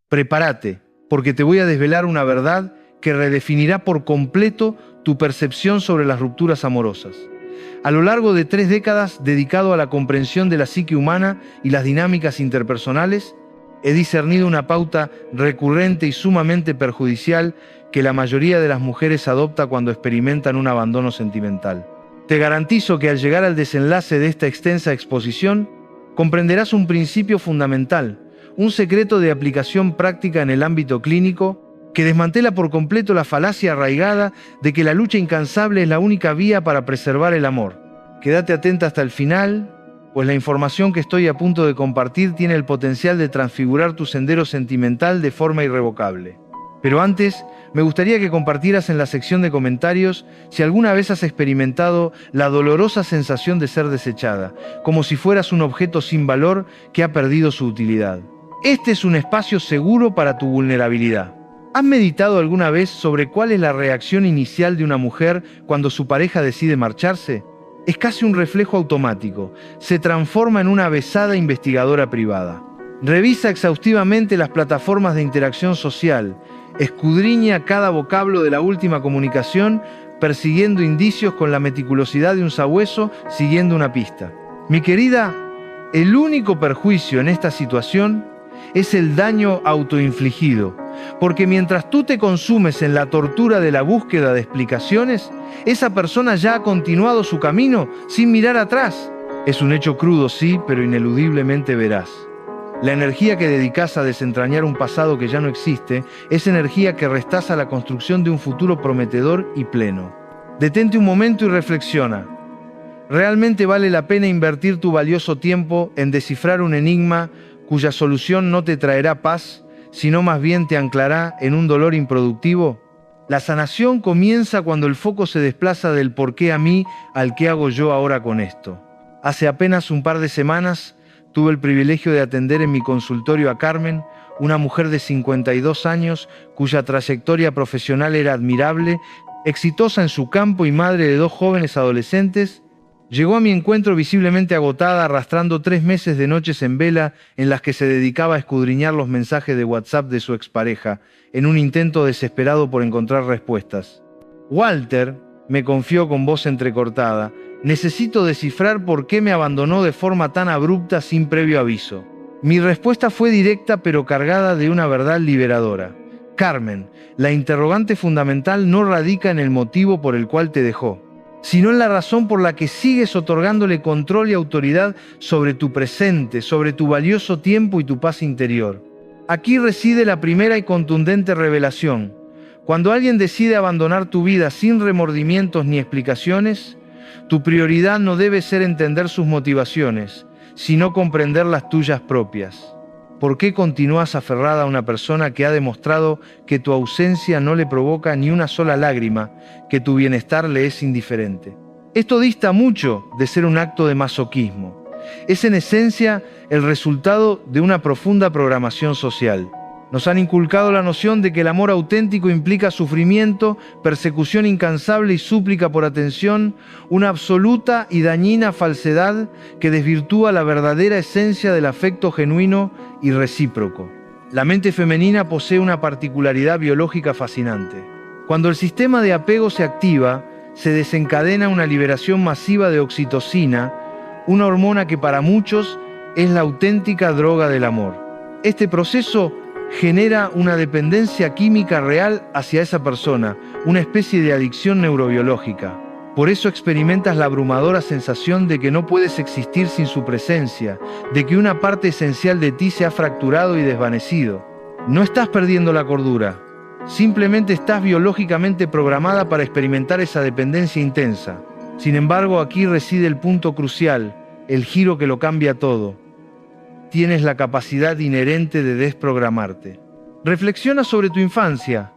Prepárate, porque te voy a desvelar una verdad que redefinirá por completo tu percepción sobre las rupturas amorosas. A lo largo de 3 décadas dedicado a la comprensión de la psique humana y las dinámicas interpersonales, he discernido una pauta recurrente y sumamente perjudicial que la mayoría de las mujeres adopta cuando experimentan un abandono sentimental. Te garantizo que al llegar al desenlace de esta extensa exposición, comprenderás un principio fundamental, un secreto de aplicación práctica en el ámbito clínico que desmantela por completo la falacia arraigada de que la lucha incansable es la única vía para preservar el amor. Quédate atenta hasta el final, pues la información que estoy a punto de compartir tiene el potencial de transfigurar tu sendero sentimental de forma irrevocable. Pero antes, me gustaría que compartieras en la sección de comentarios si alguna vez has experimentado la dolorosa sensación de ser desechada, como si fueras un objeto sin valor que ha perdido su utilidad. Este es un espacio seguro para tu vulnerabilidad. ¿Has meditado alguna vez sobre cuál es la reacción inicial de una mujer cuando su pareja decide marcharse? Es casi un reflejo automático. Se transforma en una avezada investigadora privada. Revisa exhaustivamente las plataformas de interacción social. Escudriña cada vocablo de la última comunicación, persiguiendo indicios con la meticulosidad de un sabueso siguiendo una pista. Mi querida, el único perjuicio en esta situación es el daño autoinfligido, porque mientras tú te consumes en la tortura de la búsqueda de explicaciones, esa persona ya ha continuado su camino sin mirar atrás. Es un hecho crudo, sí, pero ineludiblemente veraz. La energía que dedicas a desentrañar un pasado que ya no existe es energía que restás a la construcción de un futuro prometedor y pleno. Detente un momento y reflexiona. ¿Realmente vale la pena invertir tu valioso tiempo en descifrar un enigma cuya solución no te traerá paz, sino más bien te anclará en un dolor improductivo? La sanación comienza cuando el foco se desplaza del por qué a mí al qué hago yo ahora con esto. Hace apenas un par de semanas tuve el privilegio de atender en mi consultorio a Carmen, una mujer de 52 años cuya trayectoria profesional era admirable, exitosa en su campo y madre de 2 jóvenes adolescentes. Llegó a mi encuentro visiblemente agotada, arrastrando 3 meses de noches en vela en las que se dedicaba a escudriñar los mensajes de WhatsApp de su expareja, en un intento desesperado por encontrar respuestas. Walter, me confió con voz entrecortada, necesito descifrar por qué me abandonó de forma tan abrupta sin previo aviso. Mi respuesta fue directa pero cargada de una verdad liberadora. Carmen, la interrogante fundamental no radica en el motivo por el cual te dejó, sino en la razón por la que sigues otorgándole control y autoridad sobre tu presente, sobre tu valioso tiempo y tu paz interior. Aquí reside la primera y contundente revelación. Cuando alguien decide abandonar tu vida sin remordimientos ni explicaciones, tu prioridad no debe ser entender sus motivaciones, sino comprender las tuyas propias. ¿Por qué continúas aferrada a una persona que ha demostrado que tu ausencia no le provoca ni una sola lágrima, que tu bienestar le es indiferente? Esto dista mucho de ser un acto de masoquismo. Es en esencia el resultado de una profunda programación social. Nos han inculcado la noción de que el amor auténtico implica sufrimiento, persecución incansable y súplica por atención, una absoluta y dañina falsedad que desvirtúa la verdadera esencia del afecto genuino y recíproco. La mente femenina posee una particularidad biológica fascinante. Cuando el sistema de apego se activa, se desencadena una liberación masiva de oxitocina, una hormona que para muchos es la auténtica droga del amor. Este proceso genera una dependencia química real hacia esa persona, una especie de adicción neurobiológica. Por eso experimentas la abrumadora sensación de que no puedes existir sin su presencia, de que una parte esencial de ti se ha fracturado y desvanecido. No estás perdiendo la cordura, simplemente estás biológicamente programada para experimentar esa dependencia intensa. Sin embargo, aquí reside el punto crucial, el giro que lo cambia todo. Tienes la capacidad inherente de desprogramarte. Reflexiona sobre tu infancia.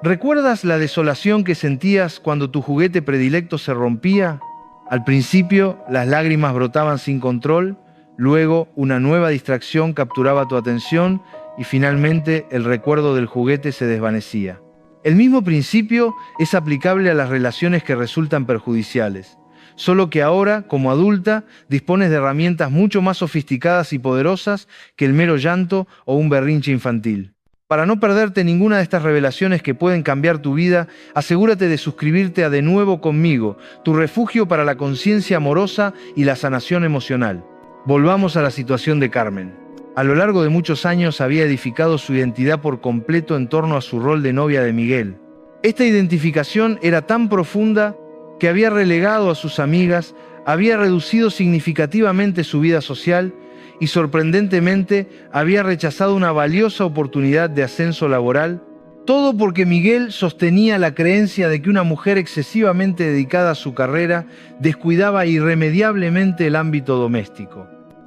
¿Recuerdas la desolación que sentías cuando tu juguete predilecto se rompía? Al principio, las lágrimas brotaban sin control, luego una nueva distracción capturaba tu atención y finalmente el recuerdo del juguete se desvanecía. El mismo principio es aplicable a las relaciones que resultan perjudiciales. solo que ahora, como adulta, dispones de herramientas mucho más sofisticadas y poderosas que el mero llanto o un berrinche infantil. Para no perderte ninguna de estas revelaciones que pueden cambiar tu vida, asegúrate de suscribirte a De Nuevo Conmigo, tu refugio para la conciencia amorosa y la sanación emocional. Volvamos a la situación de Carmen. A lo largo de muchos años había edificado su identidad por completo en torno a su rol de novia de Miguel. Esta identificación era tan profunda que había relegado a sus amigas, había reducido significativamente su vida social y sorprendentemente había rechazado una valiosa oportunidad de ascenso laboral, todo porque Miguel sostenía la creencia de que una mujer excesivamente dedicada a su carrera descuidaba irremediablemente el ámbito doméstico.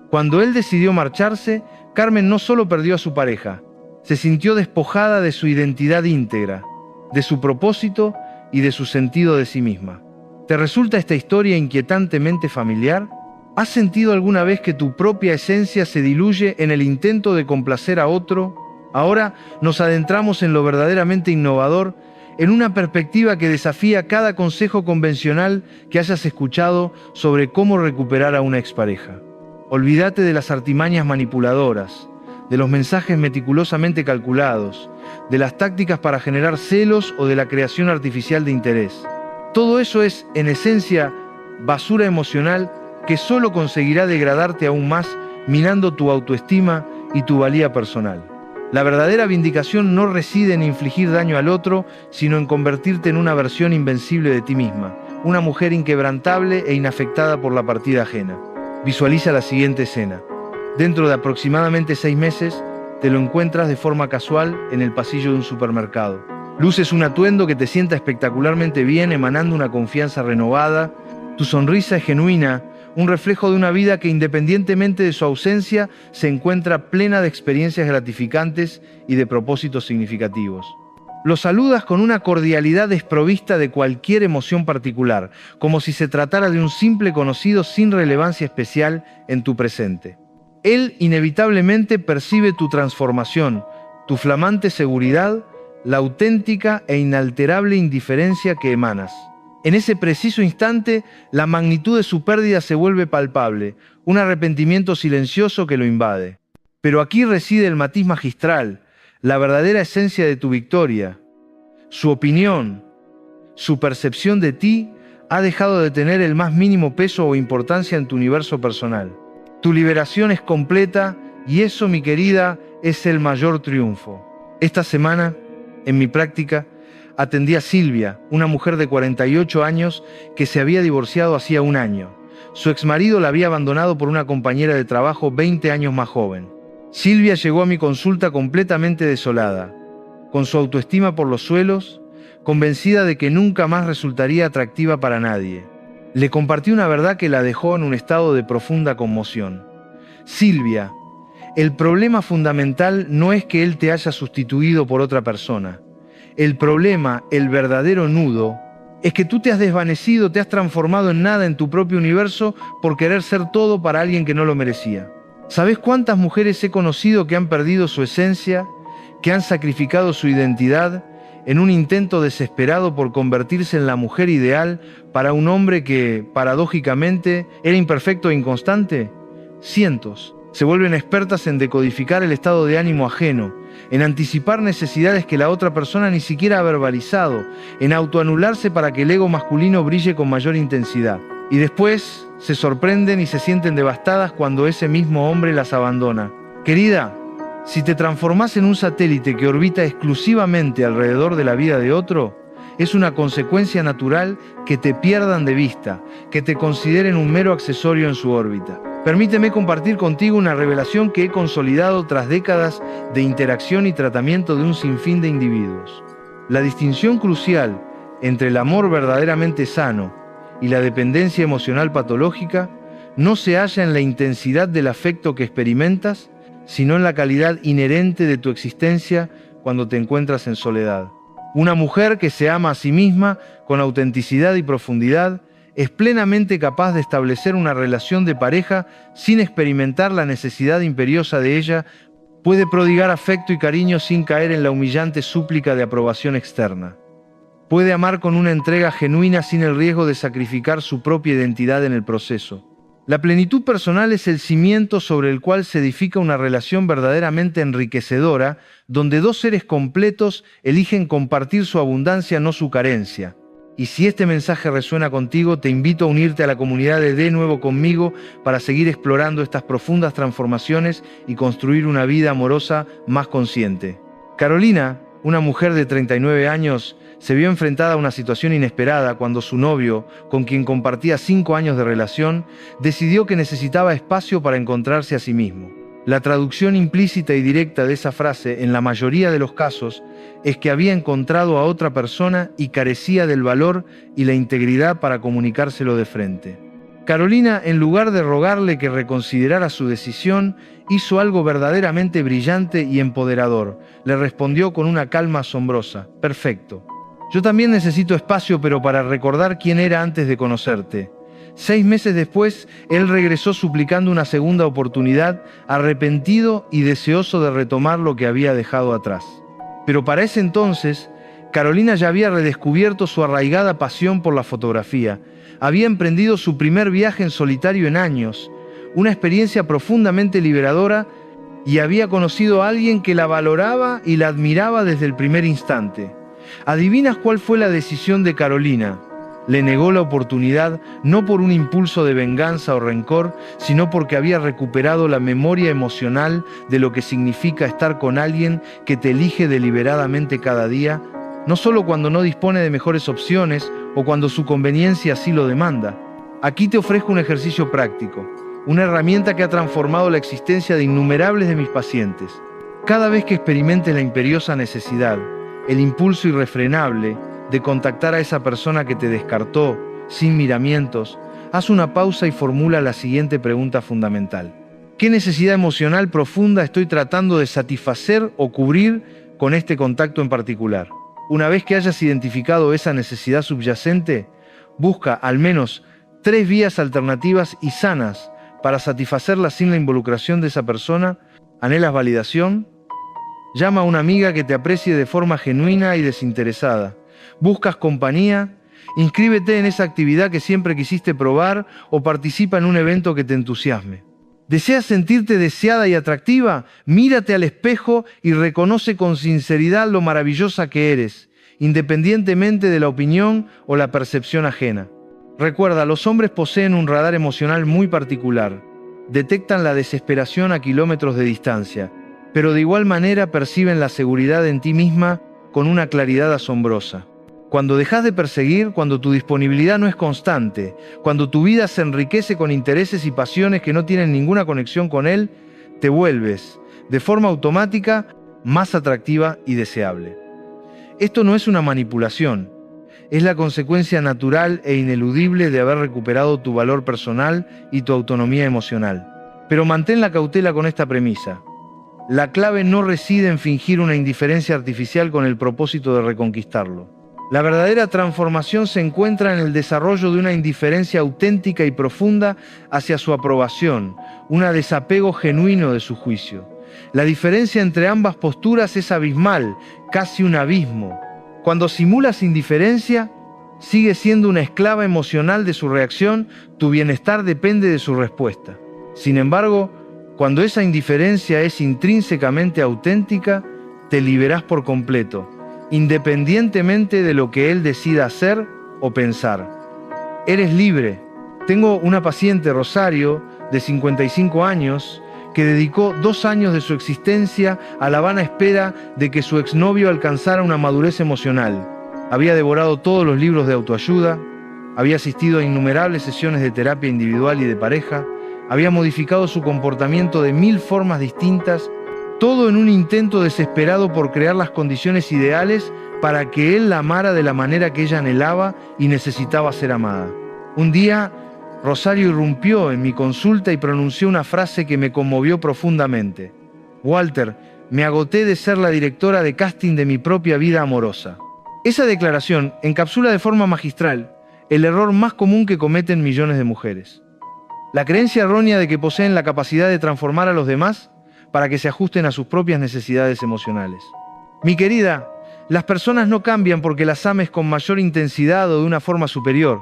Cuando él decidió marcharse, Carmen no solo perdió a su pareja, se sintió despojada de su identidad íntegra, de su propósito y de su sentido de sí misma. ¿Te resulta esta historia inquietantemente familiar? ¿Has sentido alguna vez que tu propia esencia se diluye en el intento de complacer a otro? Ahora nos adentramos en lo verdaderamente innovador, en una perspectiva que desafía cada consejo convencional que hayas escuchado sobre cómo recuperar a una expareja. Olvídate de las artimañas manipuladoras, de los mensajes meticulosamente calculados, de las tácticas para generar celos o de la creación artificial de interés. Todo eso es, en esencia, basura emocional que solo conseguirá degradarte aún más, minando tu autoestima y tu valía personal. La verdadera vindicación no reside en infligir daño al otro, sino en convertirte en una versión invencible de ti misma, una mujer inquebrantable e inafectada por la partida ajena. Visualiza la siguiente escena. Dentro de aproximadamente 6 meses, te lo encuentras de forma casual en el pasillo de un supermercado. Luces un atuendo que te sienta espectacularmente bien, emanando una confianza renovada. Tu sonrisa es genuina, un reflejo de una vida que independientemente de su ausencia se encuentra plena de experiencias gratificantes y de propósitos significativos. Lo saludas con una cordialidad desprovista de cualquier emoción particular, como si se tratara de un simple conocido sin relevancia especial en tu presente. Él inevitablemente percibe tu transformación, tu flamante seguridad, la auténtica e inalterable indiferencia que emanas. En ese preciso instante, la magnitud de su pérdida se vuelve palpable, un arrepentimiento silencioso que lo invade. Pero aquí reside el matiz magistral, la verdadera esencia de tu victoria. Su opinión, su percepción de ti ha dejado de tener el más mínimo peso o importancia en tu universo personal. Tu liberación es completa y eso, mi querida, es el mayor triunfo. Esta semana, en mi práctica, atendí a Silvia, una mujer de 48 años que se había divorciado hacía 1 año. Su exmarido la había abandonado por una compañera de trabajo 20 años más joven. Silvia llegó a mi consulta completamente desolada, con su autoestima por los suelos, convencida de que nunca más resultaría atractiva para nadie. Le compartí una verdad que la dejó en un estado de profunda conmoción. Silvia, el problema fundamental no es que él te haya sustituido por otra persona. El problema, el verdadero nudo, es que tú te has desvanecido, te has transformado en nada en tu propio universo por querer ser todo para alguien que no lo merecía. ¿Sabes cuántas mujeres he conocido que han perdido su esencia, que han sacrificado su identidad en un intento desesperado por convertirse en la mujer ideal para un hombre que, paradójicamente, era imperfecto e inconstante? Cientos. Se vuelven expertas en decodificar el estado de ánimo ajeno, en anticipar necesidades que la otra persona ni siquiera ha verbalizado, en autoanularse para que el ego masculino brille con mayor intensidad. Y después se sorprenden y se sienten devastadas cuando ese mismo hombre las abandona. Querida, si te transformás en un satélite que orbita exclusivamente alrededor de la vida de otro, es una consecuencia natural que te pierdan de vista, que te consideren un mero accesorio en su órbita. Permíteme compartir contigo una revelación que he consolidado tras décadas de interacción y tratamiento de un sinfín de individuos. La distinción crucial entre el amor verdaderamente sano y la dependencia emocional patológica no se halla en la intensidad del afecto que experimentas, sino en la calidad inherente de tu existencia cuando te encuentras en soledad. Una mujer que se ama a sí misma con autenticidad y profundidad es plenamente capaz de establecer una relación de pareja sin experimentar la necesidad imperiosa de ella, puede prodigar afecto y cariño sin caer en la humillante súplica de aprobación externa. Puede amar con una entrega genuina sin el riesgo de sacrificar su propia identidad en el proceso. La plenitud personal es el cimiento sobre el cual se edifica una relación verdaderamente enriquecedora, donde dos seres completos eligen compartir su abundancia, no su carencia. Y si este mensaje resuena contigo, te invito a unirte a la comunidad de Nuevo conmigo para seguir explorando estas profundas transformaciones y construir una vida amorosa más consciente. Carolina, una mujer de 39 años, se vio enfrentada a una situación inesperada cuando su novio, con quien compartía 5 años de relación, decidió que necesitaba espacio para encontrarse a sí mismo. La traducción implícita y directa de esa frase, en la mayoría de los casos, es que había encontrado a otra persona y carecía del valor y la integridad para comunicárselo de frente. Carolina, en lugar de rogarle que reconsiderara su decisión, hizo algo verdaderamente brillante y empoderador. Le respondió con una calma asombrosa: perfecto. Yo también necesito espacio, pero para recordar quién era antes de conocerte. 6 meses después, él regresó suplicando una segunda oportunidad, arrepentido y deseoso de retomar lo que había dejado atrás. Pero para ese entonces, Carolina ya había redescubierto su arraigada pasión por la fotografía. Había emprendido su primer viaje en solitario en años, una experiencia profundamente liberadora, y había conocido a alguien que la valoraba y la admiraba desde el primer instante. ¿Adivinas cuál fue la decisión de Carolina? Le negó la oportunidad no por un impulso de venganza o rencor, sino porque había recuperado la memoria emocional de lo que significa estar con alguien que te elige deliberadamente cada día, no solo cuando no dispone de mejores opciones o cuando su conveniencia así lo demanda. Aquí te ofrezco un ejercicio práctico, una herramienta que ha transformado la existencia de innumerables de mis pacientes. Cada vez que experimentes la imperiosa necesidad, el impulso irrefrenable de contactar a esa persona que te descartó, sin miramientos, haz una pausa y formula la siguiente pregunta fundamental: ¿qué necesidad emocional profunda estoy tratando de satisfacer o cubrir con este contacto en particular? Una vez que hayas identificado esa necesidad subyacente, busca al menos 3 vías alternativas y sanas para satisfacerla sin la involucración de esa persona. ¿Anhelas validación? Llama a una amiga que te aprecie de forma genuina y desinteresada. ¿Buscas compañía? Inscríbete en esa actividad que siempre quisiste probar o participa en un evento que te entusiasme. ¿Deseas sentirte deseada y atractiva? Mírate al espejo y reconoce con sinceridad lo maravillosa que eres, independientemente de la opinión o la percepción ajena. Recuerda, los hombres poseen un radar emocional muy particular. Detectan la desesperación a kilómetros de distancia, pero de igual manera perciben la seguridad en ti misma con una claridad asombrosa. Cuando dejas de perseguir, cuando tu disponibilidad no es constante, cuando tu vida se enriquece con intereses y pasiones que no tienen ninguna conexión con él, te vuelves, de forma automática, más atractiva y deseable. Esto no es una manipulación, es la consecuencia natural e ineludible de haber recuperado tu valor personal y tu autonomía emocional. Pero mantén la cautela con esta premisa: la clave no reside en fingir una indiferencia artificial con el propósito de reconquistarlo. La verdadera transformación se encuentra en el desarrollo de una indiferencia auténtica y profunda hacia su aprobación, un desapego genuino de su juicio. La diferencia entre ambas posturas es abismal, casi un abismo. Cuando simulas indiferencia, sigues siendo una esclava emocional de su reacción, tu bienestar depende de su respuesta. Sin embargo, cuando esa indiferencia es intrínsecamente auténtica, te liberás por completo, independientemente de lo que él decida hacer o pensar. Eres libre. Tengo una paciente, Rosario, de 55 años, que dedicó 2 años de su existencia a la vana espera de que su exnovio alcanzara una madurez emocional. Había devorado todos los libros de autoayuda, había asistido a innumerables sesiones de terapia individual y de pareja, había modificado su comportamiento de 1000 formas distintas, todo en un intento desesperado por crear las condiciones ideales para que él la amara de la manera que ella anhelaba y necesitaba ser amada. Un día, Rosario irrumpió en mi consulta y pronunció una frase que me conmovió profundamente: Walter, me agoté de ser la directora de casting de mi propia vida amorosa. Esa declaración encapsula de forma magistral el error más común que cometen millones de mujeres: la creencia errónea de que poseen la capacidad de transformar a los demás para que se ajusten a sus propias necesidades emocionales. Mi querida, Las personas no cambian porque las ames con mayor intensidad o de una forma superior.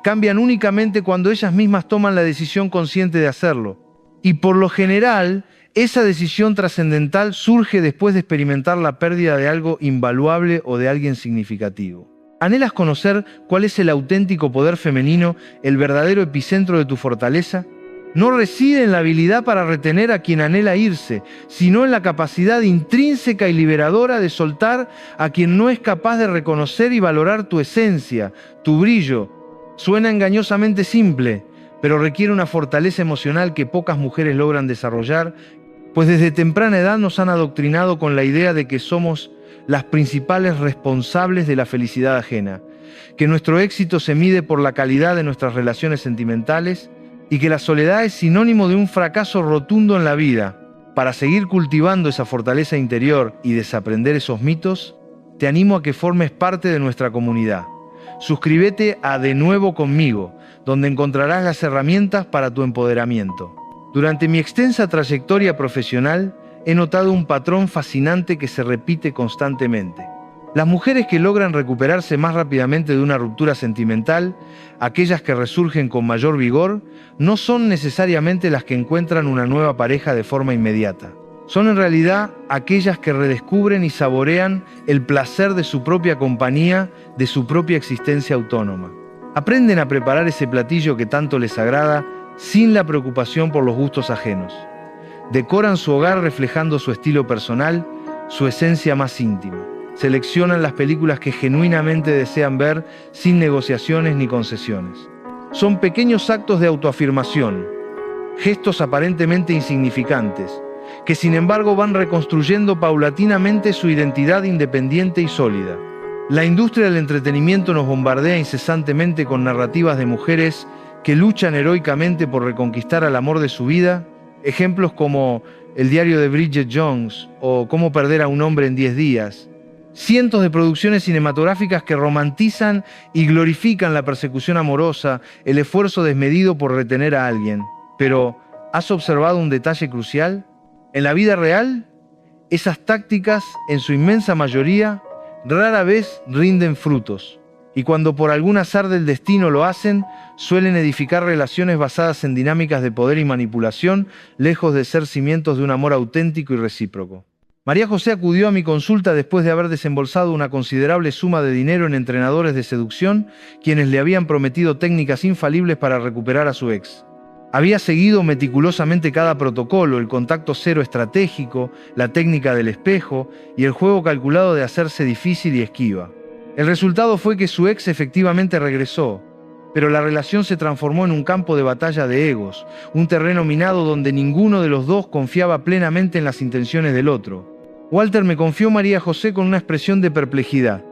Cambian únicamente cuando ellas mismas toman la decisión consciente de hacerlo. Y por lo general, esa decisión trascendental surge después de experimentar la pérdida de algo invaluable o de alguien significativo. ¿Anhelas conocer cuál es el auténtico poder femenino, el verdadero epicentro de tu fortaleza? No reside en la habilidad para retener a quien anhela irse, sino en la capacidad intrínseca y liberadora de soltar a quien no es capaz de reconocer y valorar tu esencia, tu brillo. Suena engañosamente simple, pero requiere una fortaleza emocional que pocas mujeres logran desarrollar, pues desde temprana edad nos han adoctrinado con la idea de que somos las principales responsables de la felicidad ajena, que nuestro éxito se mide por la calidad de nuestras relaciones sentimentales y que la soledad es sinónimo de un fracaso rotundo en la vida. Para seguir cultivando esa fortaleza interior y desaprender esos mitos, te animo a que formes parte de nuestra comunidad. Suscríbete a De Nuevo Conmigo, donde encontrarás las herramientas para tu empoderamiento. Durante mi extensa trayectoria profesional, he notado un patrón fascinante que se repite constantemente. Las mujeres que logran recuperarse más rápidamente de una ruptura sentimental, aquellas que resurgen con mayor vigor, no son necesariamente las que encuentran una nueva pareja de forma inmediata. Son en realidad aquellas que redescubren y saborean el placer de su propia compañía, de su propia existencia autónoma. Aprenden a preparar ese platillo que tanto les agrada sin la preocupación por los gustos ajenos. Decoran su hogar reflejando su estilo personal, su esencia más íntima. Seleccionan las películas que genuinamente desean ver sin negociaciones ni concesiones. Son pequeños actos de autoafirmación, gestos aparentemente insignificantes, que sin embargo van reconstruyendo paulatinamente su identidad independiente y sólida. La industria del entretenimiento nos bombardea incesantemente con narrativas de mujeres que luchan heroicamente por reconquistar al amor de su vida, ejemplos como El diario de Bridget Jones o Cómo perder a un hombre en 10 días. Cientos de producciones cinematográficas que romantizan y glorifican la persecución amorosa, el esfuerzo desmedido por retener a alguien. Pero, ¿has observado un detalle crucial? En la vida real, esas tácticas, en su inmensa mayoría, rara vez rinden frutos. Y cuando por algún azar del destino lo hacen, suelen edificar relaciones basadas en dinámicas de poder y manipulación, lejos de ser cimientos de un amor auténtico y recíproco. María José acudió a mi consulta después de haber desembolsado una considerable suma de dinero en entrenadores de seducción, quienes le habían prometido técnicas infalibles para recuperar a su ex. Había seguido meticulosamente cada protocolo, el contacto cero estratégico, la técnica del espejo y el juego calculado de hacerse difícil y esquiva. El resultado fue que su ex efectivamente regresó, pero la relación se transformó en un campo de batalla de egos, un terreno minado donde ninguno de los dos confiaba plenamente en las intenciones del otro. Walter me confió María José con una expresión de perplejidad.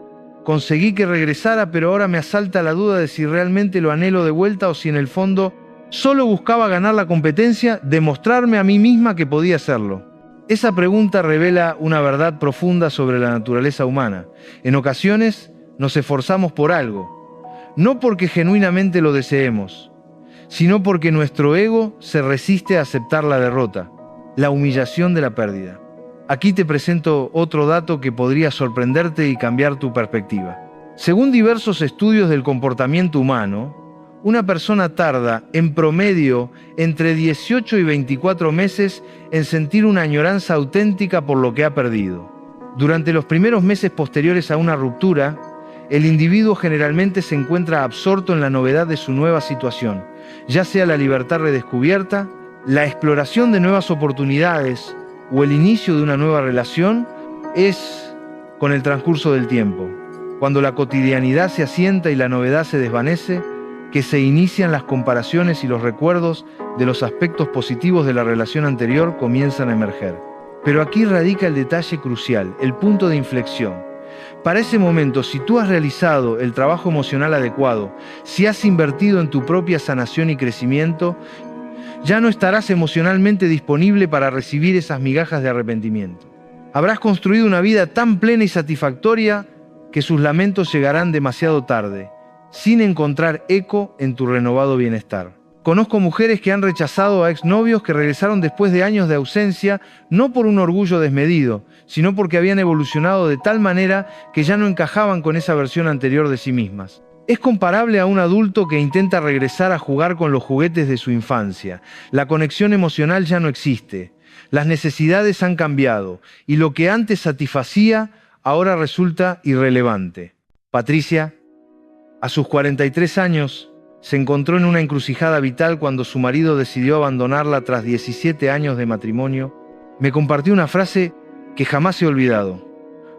Conseguí que regresara, pero ahora me asalta la duda de si realmente lo anhelo de vuelta o si en el fondo solo buscaba ganar la competencia, demostrarme a mí misma que podía hacerlo. Esa pregunta revela una verdad profunda sobre la naturaleza humana. En ocasiones nos esforzamos por algo, no porque genuinamente lo deseemos, sino porque nuestro ego se resiste a aceptar la derrota, la humillación de la pérdida. Aquí te presento otro dato que podría sorprenderte y cambiar tu perspectiva. Según diversos estudios del comportamiento humano, una persona tarda, en promedio, entre 18 y 24 meses en sentir una añoranza auténtica por lo que ha perdido. Durante los primeros meses posteriores a una ruptura, el individuo generalmente se encuentra absorto en la novedad de su nueva situación, ya sea la libertad redescubierta, la exploración de nuevas oportunidades o el inicio de una nueva relación. Es con el transcurso del tiempo, cuando la cotidianidad se asienta y la novedad se desvanece, que se inician las comparaciones y los recuerdos de los aspectos positivos de la relación anterior comienzan a emerger. Pero aquí radica el detalle crucial, el punto de inflexión. Para ese momento, si tú has realizado el trabajo emocional adecuado, si has invertido en tu propia sanación y crecimiento, ya no estarás emocionalmente disponible para recibir esas migajas de arrepentimiento. Habrás construido una vida tan plena y satisfactoria que sus lamentos llegarán demasiado tarde, sin encontrar eco en tu renovado bienestar. Conozco mujeres que han rechazado a exnovios que regresaron después de años de ausencia, no por un orgullo desmedido, sino porque habían evolucionado de tal manera que ya no encajaban con esa versión anterior de sí mismas. Es comparable a un adulto que intenta regresar a jugar con los juguetes de su infancia. La conexión emocional ya no existe. Las necesidades han cambiado y lo que antes satisfacía ahora resulta irrelevante. Patricia, a sus 43 años, se encontró en una encrucijada vital cuando su marido decidió abandonarla tras 17 años de matrimonio. Me compartió una frase que jamás he olvidado.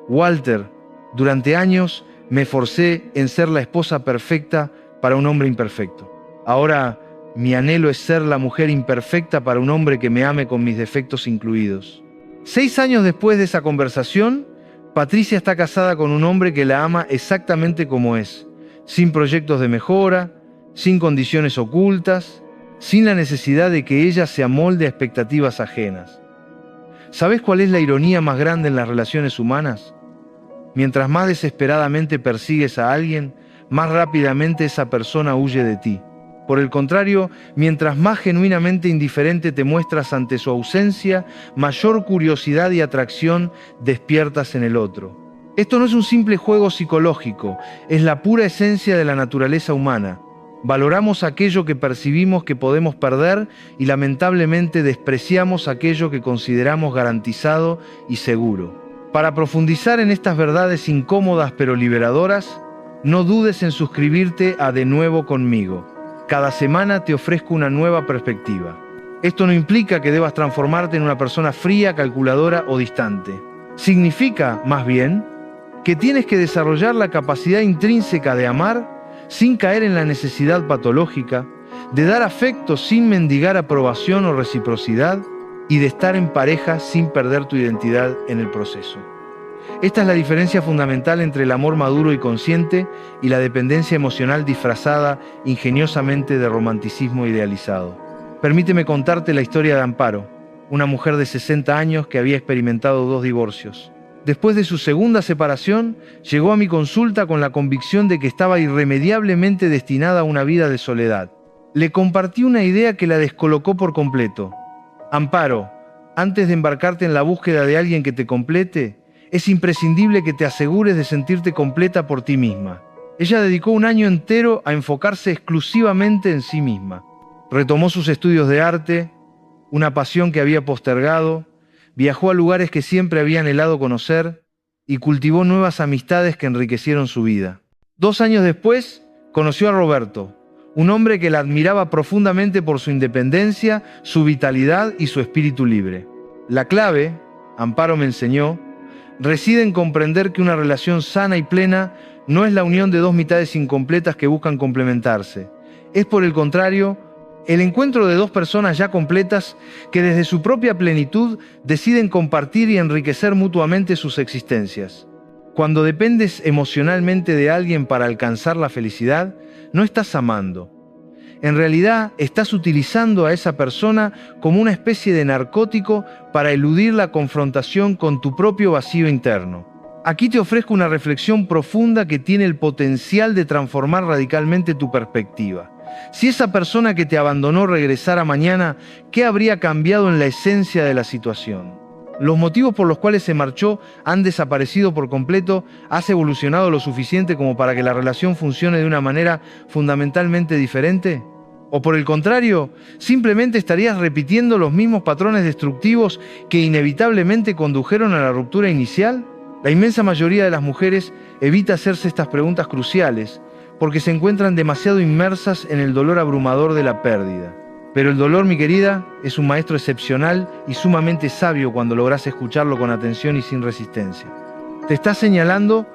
Walter, durante años me esforcé en ser la esposa perfecta para un hombre imperfecto. Ahora mi anhelo es ser la mujer imperfecta para un hombre que me ame con mis defectos incluidos. 6 años después de esa conversación, Patricia está casada con un hombre que la ama exactamente como es, sin proyectos de mejora, sin condiciones ocultas, sin la necesidad de que ella se amolde a expectativas ajenas. ¿Sabes cuál es la ironía más grande en las relaciones humanas? Mientras más desesperadamente persigues a alguien, más rápidamente esa persona huye de ti. Por el contrario, mientras más genuinamente indiferente te muestras ante su ausencia, mayor curiosidad y atracción despiertas en el otro. Esto no es un simple juego psicológico, es la pura esencia de la naturaleza humana. Valoramos aquello que percibimos que podemos perder y lamentablemente despreciamos aquello que consideramos garantizado y seguro. Para profundizar en estas verdades incómodas pero liberadoras, no dudes en suscribirte a De Nuevo Conmigo. Cada semana te ofrezco una nueva perspectiva. Esto no implica que debas transformarte en una persona fría, calculadora o distante. Significa, más bien, que tienes que desarrollar la capacidad intrínseca de amar sin caer en la necesidad patológica, de dar afecto sin mendigar aprobación o reciprocidad y de estar en pareja sin perder tu identidad en el proceso. Esta es la diferencia fundamental entre el amor maduro y consciente y la dependencia emocional disfrazada ingeniosamente de romanticismo idealizado. Permíteme contarte la historia de Amparo, una mujer de 60 años que había experimentado 2 divorcios. Después de su segunda separación, llegó a mi consulta con la convicción de que estaba irremediablemente destinada a una vida de soledad. Le compartí una idea que la descolocó por completo. Amparo, antes de embarcarte en la búsqueda de alguien que te complete, es imprescindible que te asegures de sentirte completa por ti misma. Ella dedicó un año entero a enfocarse exclusivamente en sí misma. Retomó sus estudios de arte, una pasión que había postergado, viajó a lugares que siempre había anhelado conocer y cultivó nuevas amistades que enriquecieron su vida. 2 años después, conoció a Roberto, un hombre que la admiraba profundamente por su independencia, su vitalidad y su espíritu libre. La clave, Amparo me enseñó, reside en comprender que una relación sana y plena no es la unión de 2 mitades incompletas que buscan complementarse. Es, por el contrario, el encuentro de 2 personas ya completas que desde su propia plenitud deciden compartir y enriquecer mutuamente sus existencias. Cuando dependes emocionalmente de alguien para alcanzar la felicidad, no estás amando. En realidad, estás utilizando a esa persona como una especie de narcótico para eludir la confrontación con tu propio vacío interno. Aquí te ofrezco una reflexión profunda que tiene el potencial de transformar radicalmente tu perspectiva. Si esa persona que te abandonó regresara mañana, ¿qué habría cambiado en la esencia de la situación? ¿Los motivos por los cuales se marchó han desaparecido por completo? ¿Has evolucionado lo suficiente como para que la relación funcione de una manera fundamentalmente diferente? ¿O por el contrario, simplemente estarías repitiendo los mismos patrones destructivos que inevitablemente condujeron a la ruptura inicial? La inmensa mayoría de las mujeres evita hacerse estas preguntas cruciales porque se encuentran demasiado inmersas en el dolor abrumador de la pérdida. Pero el dolor, mi querida, es un maestro excepcional y sumamente sabio cuando logras escucharlo con atención y sin resistencia. Te está señalando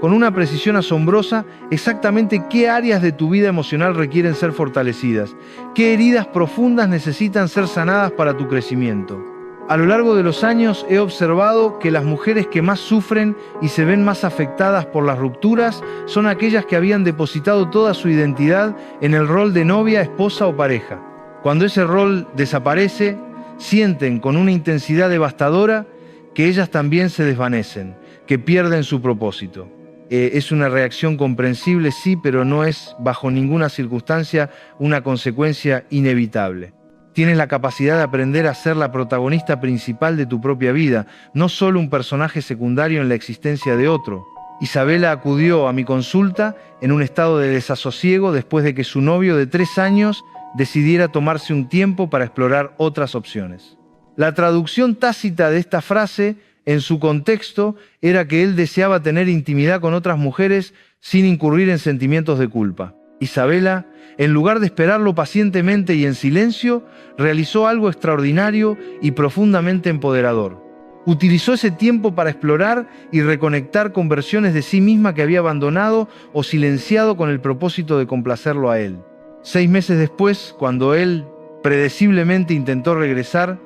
con una precisión asombrosa exactamente qué áreas de tu vida emocional requieren ser fortalecidas, qué heridas profundas necesitan ser sanadas para tu crecimiento. A lo largo de los años he observado que las mujeres que más sufren y se ven más afectadas por las rupturas son aquellas que habían depositado toda su identidad en el rol de novia, esposa o pareja. Cuando ese rol desaparece, sienten con una intensidad devastadora que ellas también se desvanecen, que pierden su propósito. Es una reacción comprensible, sí, pero no es bajo ninguna circunstancia una consecuencia inevitable. Tienes la capacidad de aprender a ser la protagonista principal de tu propia vida, no solo un personaje secundario en la existencia de otro. Isabela acudió a mi consulta en un estado de desasosiego después de que su novio de 3 años decidiera tomarse un tiempo para explorar otras opciones. La traducción tácita de esta frase, en su contexto, era que él deseaba tener intimidad con otras mujeres sin incurrir en sentimientos de culpa. Isabela, en lugar de esperarlo pacientemente y en silencio, realizó algo extraordinario y profundamente empoderador. Utilizó ese tiempo para explorar y reconectar con versiones de sí misma que había abandonado o silenciado con el propósito de complacerlo a él. 6 meses después, cuando él predeciblemente intentó regresar,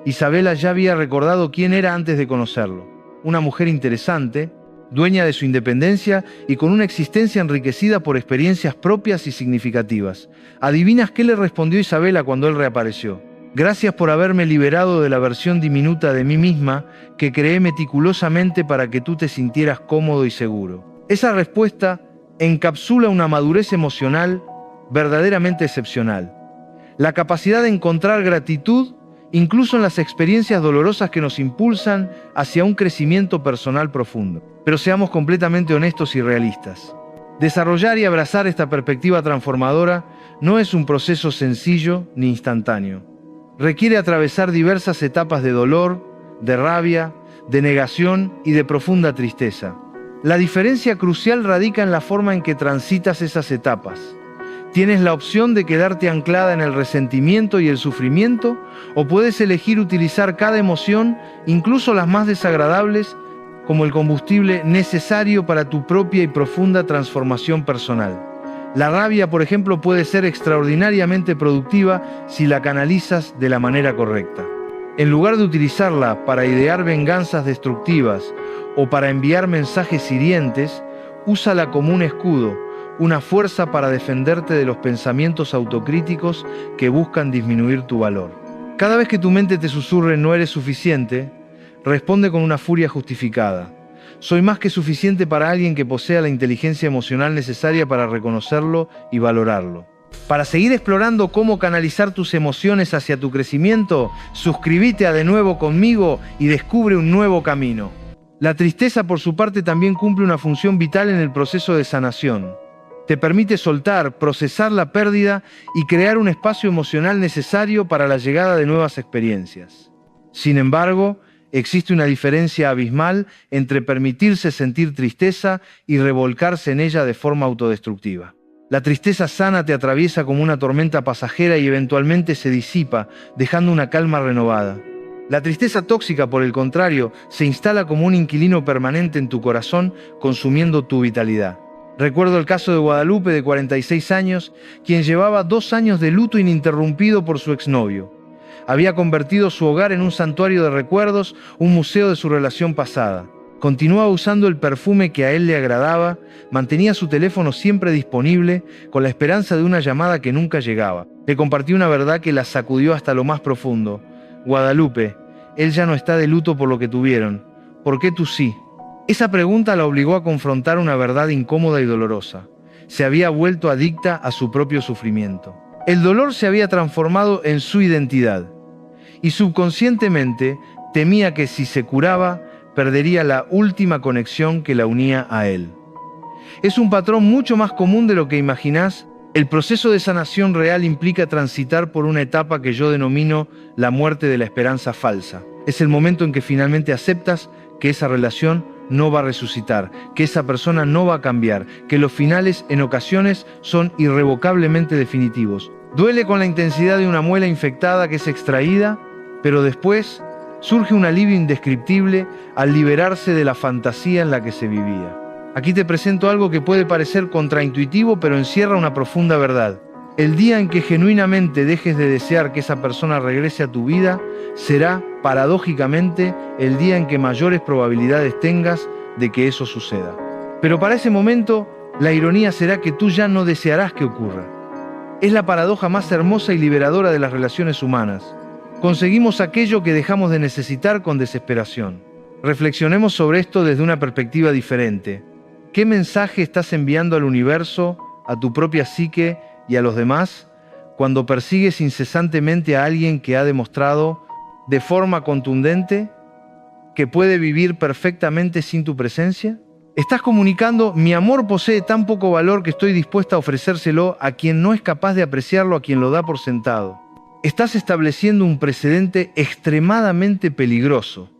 Isabela ya había recordado quién era antes de conocerlo. Una mujer interesante, dueña de su independencia y con una existencia enriquecida por experiencias propias y significativas. ¿Adivinas qué le respondió Isabela cuando él reapareció? Gracias por haberme liberado de la versión diminuta de mí misma que creé meticulosamente para que tú te sintieras cómodo y seguro. Esa respuesta encapsula una madurez emocional verdaderamente excepcional. La capacidad de encontrar gratitud incluso en las experiencias dolorosas que nos impulsan hacia un crecimiento personal profundo. Pero seamos completamente honestos y realistas. Desarrollar y abrazar esta perspectiva transformadora no es un proceso sencillo ni instantáneo. Requiere atravesar diversas etapas de dolor, de rabia, de negación y de profunda tristeza. La diferencia crucial radica en la forma en que transitas esas etapas. Tienes la opción de quedarte anclada en el resentimiento y el sufrimiento, o puedes elegir utilizar cada emoción, incluso las más desagradables, como el combustible necesario para tu propia y profunda transformación personal. La rabia, por ejemplo, puede ser extraordinariamente productiva si la canalizas de la manera correcta. En lugar de utilizarla para idear venganzas destructivas o para enviar mensajes hirientes, úsala como un escudo, una fuerza para defenderte de los pensamientos autocríticos que buscan disminuir tu valor. Cada vez que tu mente te susurre no eres suficiente, responde con una furia justificada. Soy más que suficiente para alguien que posea la inteligencia emocional necesaria para reconocerlo y valorarlo. Para seguir explorando cómo canalizar tus emociones hacia tu crecimiento, suscríbete a De Nuevo conmigo y descubre un nuevo camino. La tristeza, por su parte, también cumple una función vital en el proceso de sanación. Te permite soltar, procesar la pérdida y crear un espacio emocional necesario para la llegada de nuevas experiencias. Sin embargo, existe una diferencia abismal entre permitirse sentir tristeza y revolcarse en ella de forma autodestructiva. La tristeza sana te atraviesa como una tormenta pasajera y eventualmente se disipa, dejando una calma renovada. La tristeza tóxica, por el contrario, se instala como un inquilino permanente en tu corazón, consumiendo tu vitalidad. Recuerdo el caso de Guadalupe, de 46 años, quien llevaba 2 años de luto ininterrumpido por su exnovio. Había convertido su hogar en un santuario de recuerdos, un museo de su relación pasada. Continuaba usando el perfume que a él le agradaba, mantenía su teléfono siempre disponible, con la esperanza de una llamada que nunca llegaba. Le compartió una verdad que la sacudió hasta lo más profundo. Guadalupe, él ya no está de luto por lo que tuvieron. ¿Por qué tú sí? Esa pregunta la obligó a confrontar una verdad incómoda y dolorosa. Se había vuelto adicta a su propio sufrimiento. El dolor se había transformado en su identidad. Y subconscientemente temía que si se curaba, perdería la última conexión que la unía a él. Es un patrón mucho más común de lo que imaginás. El proceso de sanación real implica transitar por una etapa que yo denomino la muerte de la esperanza falsa. Es el momento en que finalmente aceptas que esa relación no va a resucitar, que esa persona no va a cambiar, que los finales en ocasiones son irrevocablemente definitivos. Duele con la intensidad de una muela infectada que es extraída, pero después surge un alivio indescriptible al liberarse de la fantasía en la que se vivía. Aquí te presento algo que puede parecer contraintuitivo, pero encierra una profunda verdad. El día en que genuinamente dejes de desear que esa persona regrese a tu vida, será, paradójicamente, el día en que mayores probabilidades tengas de que eso suceda. Pero para ese momento, la ironía será que tú ya no desearás que ocurra. Es la paradoja más hermosa y liberadora de las relaciones humanas. Conseguimos aquello que dejamos de necesitar con desesperación. Reflexionemos sobre esto desde una perspectiva diferente. ¿Qué mensaje estás enviando al universo, a tu propia psique y a los demás cuando persigues incesantemente a alguien que ha demostrado de forma contundente que puede vivir perfectamente sin tu presencia? Estás comunicando: mi amor posee tan poco valor que estoy dispuesta a ofrecérselo a quien no es capaz de apreciarlo, a quien lo da por sentado. Estás estableciendo un precedente extremadamente peligroso,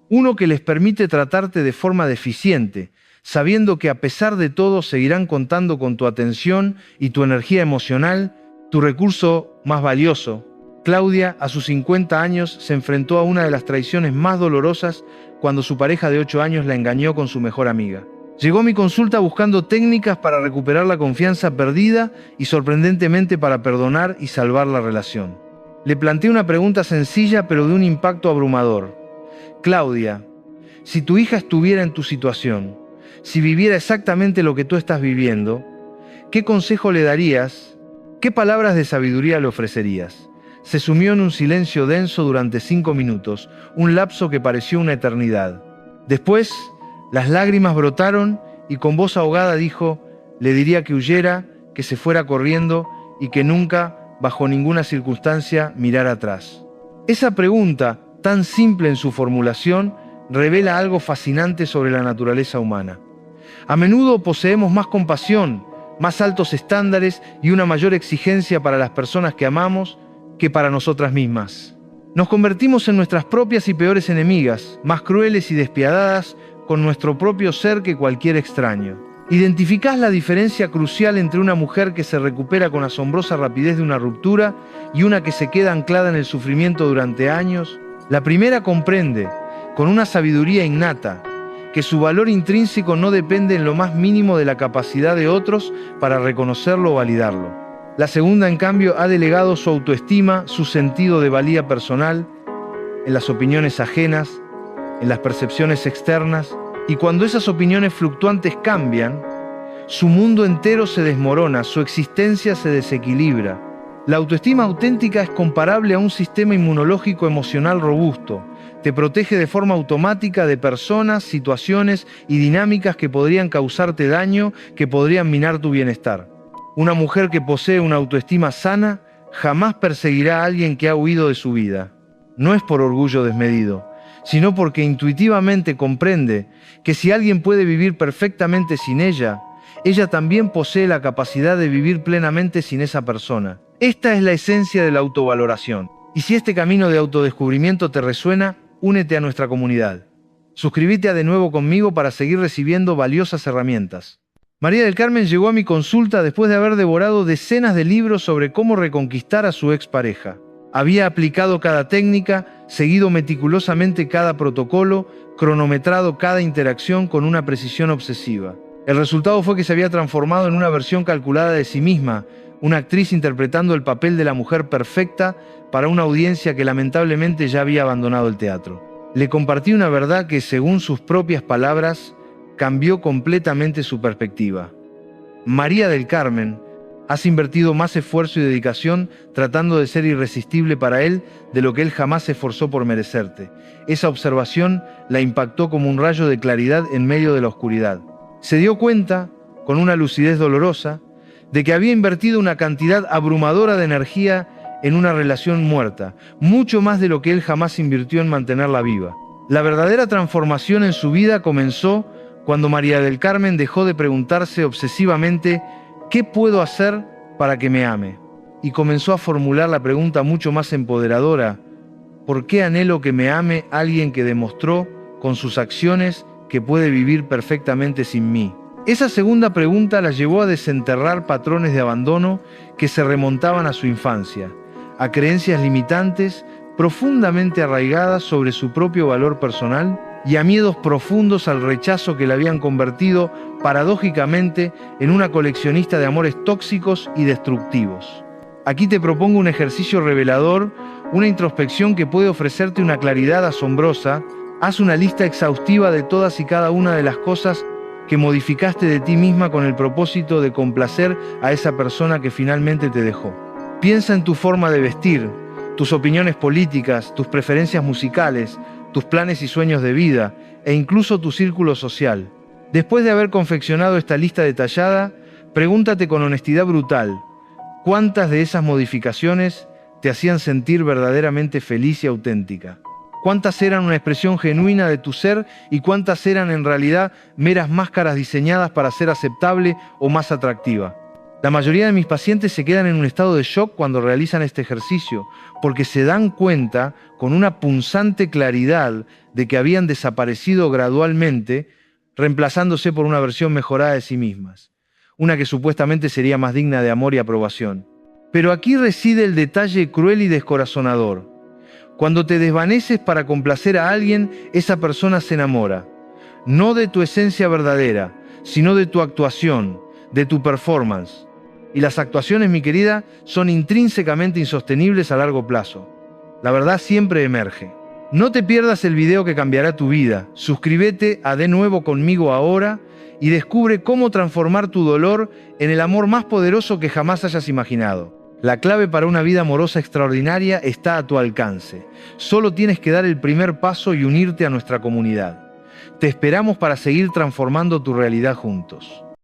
uno que les permite tratarte de forma deficiente, sabiendo que a pesar de todo seguirán contando con tu atención y tu energía emocional, tu recurso más valioso. Claudia, a sus 50 años, se enfrentó a una de las traiciones más dolorosas cuando su pareja de 8 años la engañó con su mejor amiga. Llegó a mi consulta buscando técnicas para recuperar la confianza perdida y, sorprendentemente, para perdonar y salvar la relación. Le planteé una pregunta sencilla pero de un impacto abrumador. Claudia, si tu hija estuviera en tu situación, si viviera exactamente lo que tú estás viviendo, ¿qué consejo le darías? ¿Qué palabras de sabiduría le ofrecerías? Se sumió en un silencio denso durante 5 minutos, un lapso que pareció una eternidad. Después, las lágrimas brotaron y con voz ahogada dijo: le diría que huyera, que se fuera corriendo y que nunca, bajo ninguna circunstancia, mirara atrás. Esa pregunta, tan simple en su formulación, revela algo fascinante sobre la naturaleza humana. A menudo poseemos más compasión, más altos estándares y una mayor exigencia para las personas que amamos que para nosotras mismas. Nos convertimos en nuestras propias y peores enemigas, más crueles y despiadadas con nuestro propio ser que cualquier extraño. ¿Identificás la diferencia crucial entre una mujer que se recupera con asombrosa rapidez de una ruptura y una que se queda anclada en el sufrimiento durante años? La primera comprende, con una sabiduría innata, que su valor intrínseco no depende en lo más mínimo de la capacidad de otros para reconocerlo o validarlo. La segunda, en cambio, ha delegado su autoestima, su sentido de valía personal, en las opiniones ajenas, en las percepciones externas, y cuando esas opiniones fluctuantes cambian, su mundo entero se desmorona, su existencia se desequilibra. La autoestima auténtica es comparable a un sistema inmunológico emocional robusto. Te protege de forma automática de personas, situaciones y dinámicas que podrían causarte daño, que podrían minar tu bienestar. Una mujer que posee una autoestima sana jamás perseguirá a alguien que ha huido de su vida. No es por orgullo desmedido, sino porque intuitivamente comprende que si alguien puede vivir perfectamente sin ella, ella también posee la capacidad de vivir plenamente sin esa persona. Esta es la esencia de la autovaloración. Y si este camino de autodescubrimiento te resuena, únete a nuestra comunidad. Suscríbete a De Nuevo Conmigo para seguir recibiendo valiosas herramientas. María del Carmen llegó a mi consulta después de haber devorado decenas de libros sobre cómo reconquistar a su expareja. Había aplicado cada técnica, seguido meticulosamente cada protocolo, cronometrado cada interacción con una precisión obsesiva. El resultado fue que se había transformado en una versión calculada de sí misma, una actriz interpretando el papel de la mujer perfecta para una audiencia que lamentablemente ya había abandonado el teatro. Le compartí una verdad que, según sus propias palabras, cambió completamente su perspectiva. María del Carmen, has invertido más esfuerzo y dedicación tratando de ser irresistible para él de lo que él jamás se esforzó por merecerte. Esa observación la impactó como un rayo de claridad en medio de la oscuridad. Se dio cuenta, con una lucidez dolorosa, de que había invertido una cantidad abrumadora de energía en una relación muerta, mucho más de lo que él jamás invirtió en mantenerla viva. La verdadera transformación en su vida comenzó cuando María del Carmen dejó de preguntarse obsesivamente ¿qué puedo hacer para que me ame? Y comenzó a formular la pregunta mucho más empoderadora: ¿por qué anhelo que me ame alguien que demostró con sus acciones que puede vivir perfectamente sin mí? Esa segunda pregunta la llevó a desenterrar patrones de abandono que se remontaban a su infancia, a creencias limitantes profundamente arraigadas sobre su propio valor personal y a miedos profundos al rechazo que la habían convertido, paradójicamente, en una coleccionista de amores tóxicos y destructivos. Aquí te propongo un ejercicio revelador, una introspección que puede ofrecerte una claridad asombrosa. Haz una lista exhaustiva de todas y cada una de las cosas que modificaste de ti misma con el propósito de complacer a esa persona que finalmente te dejó. Piensa en tu forma de vestir, tus opiniones políticas, tus preferencias musicales, tus planes y sueños de vida, e incluso tu círculo social. Después de haber confeccionado esta lista detallada, pregúntate con honestidad brutal, ¿cuántas de esas modificaciones te hacían sentir verdaderamente feliz y auténtica? ¿Cuántas eran una expresión genuina de tu ser y cuántas eran en realidad meras máscaras diseñadas para ser aceptable o más atractiva? La mayoría de mis pacientes se quedan en un estado de shock cuando realizan este ejercicio, porque se dan cuenta con una punzante claridad de que habían desaparecido gradualmente, reemplazándose por una versión mejorada de sí mismas, una que supuestamente sería más digna de amor y aprobación. Pero aquí reside el detalle cruel y descorazonador. Cuando te desvaneces para complacer a alguien, esa persona se enamora, no de tu esencia verdadera, sino de tu actuación, de tu performance. Y las actuaciones, mi querida, son intrínsecamente insostenibles a largo plazo. La verdad siempre emerge. No te pierdas el video que cambiará tu vida. Suscríbete a De Nuevo Conmigo ahora y descubre cómo transformar tu dolor en el amor más poderoso que jamás hayas imaginado. La clave para una vida amorosa extraordinaria está a tu alcance. Solo tienes que dar el primer paso y unirte a nuestra comunidad. Te esperamos para seguir transformando tu realidad juntos.